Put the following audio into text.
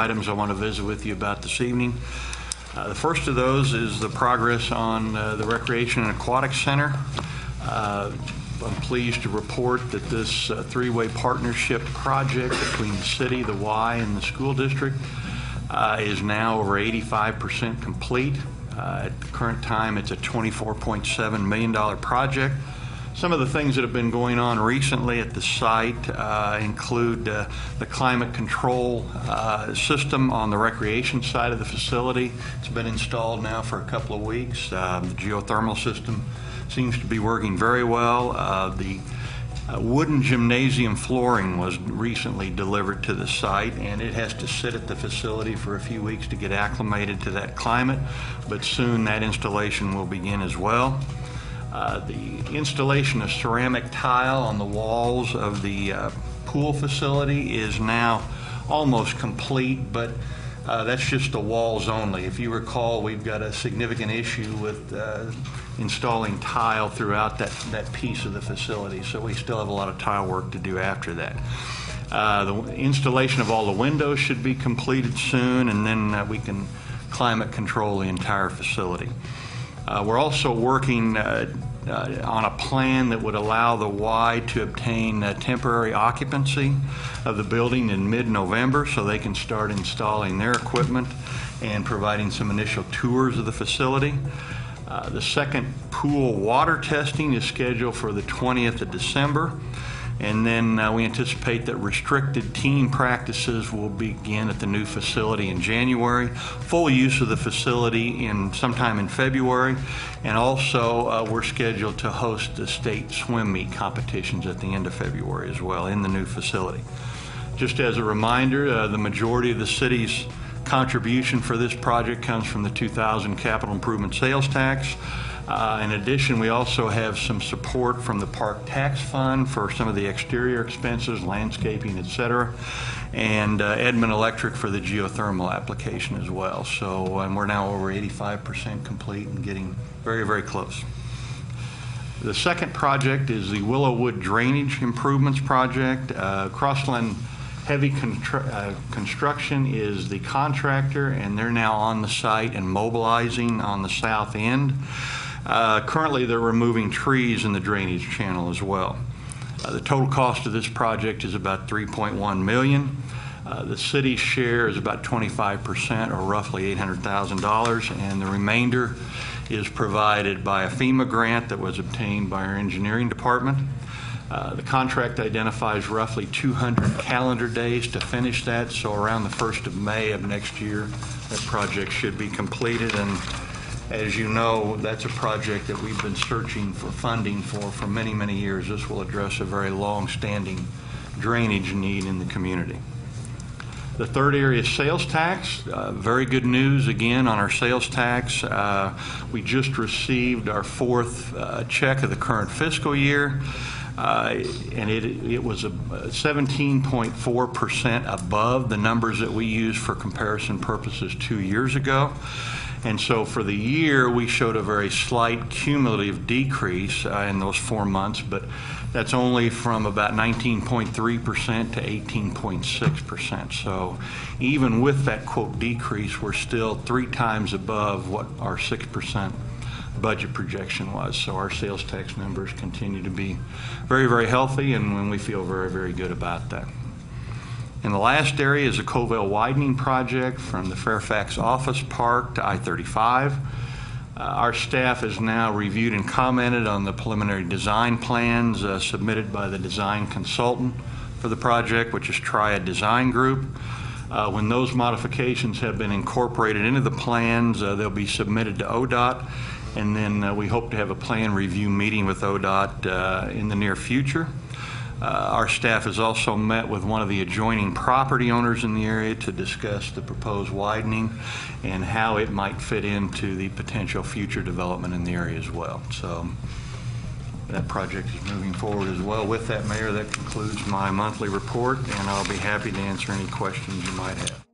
items I want to visit with you about this evening. The first of those is the progress on the Recreation and Aquatic Center. I'm pleased to report that this three-way partnership project between the city, the Y, and the school district is now over 85% complete. At the current time, it's a $24.7 million project. Some of the things that have been going on recently at the site include the climate control system on the recreation side of the facility. It's been installed now for a couple of weeks. The geothermal system seems to be working very well. The wooden gymnasium flooring was recently delivered to the site, and it has to sit at the facility for a few weeks to get acclimated to that climate, but soon that installation will begin as well. The installation of ceramic tile on the walls of the pool facility is now almost complete, but that's just the walls only. If you recall, we've got a significant issue with installing tile throughout that piece of the facility, so we still have a lot of tile work to do after that. The installation of all the windows should be completed soon, and then we can climate control the entire facility. We're also working on a plan that would allow the Y to obtain temporary occupancy of the building in mid-November so they can start installing their equipment and providing some initial tours of the facility. The second pool water testing is scheduled for the 20th of December. And then we anticipate that restricted team practices will begin at the new facility in January, full use of the facility sometime in February, and also we're scheduled to host the state swim meet competitions at the end of February as well in the new facility. Just as a reminder, the majority of the city's contribution for this project comes from the 2000 capital improvement sales tax. In addition, we also have some support from the Park Tax Fund for some of the exterior expenses, landscaping, etc., and Edmond Electric for the geothermal application as well. So we're now over 85% complete and getting very, very close. The second project is the Willowood Drainage Improvements Project. Crossland Heavy Construction is the contractor, and they're now on the site and mobilizing on the south end. Currently, they're removing trees in the drainage channel as well. The total cost of this project is about $3.1 million. The city's share is about 25%, or roughly $800,000, and the remainder is provided by a FEMA grant that was obtained by our engineering department. The contract identifies roughly 200 calendar days to finish that, so around the 1st of May of next year, that project should be completed. And as you know, that's a project that we've been searching for funding for many, many years. This will address a very long-standing drainage need in the community. The third area is sales tax. Very good news again on our sales tax. We just received our fourth check of the current fiscal year. And it was 17.4% above the numbers that we used for comparison purposes 2 years ago. And so for the year, we showed a very slight cumulative decrease in those 4 months, but that's only from about 19.3% to 18.6%. So even with that, quote, decrease, we're still 3 times above what our 6% budget projection was. So our sales tax numbers continue to be very, very healthy, and we feel very, very good about that. And the last area is a Covell Widening project from the Fairfax Office Park to I-35. Our staff has now reviewed and commented on the preliminary design plans submitted by the design consultant for the project, which is Triad Design Group. When those modifications have been incorporated into the plans, they'll be submitted to ODOT, and then we hope to have a plan review meeting with ODOT in the near future. Our staff has also met with one of the adjoining property owners in the area to discuss the proposed widening and how it might fit into the potential future development in the area as well. So that project is moving forward as well. With that, Mayor, that concludes my monthly report, and I'll be happy to answer any questions you might have.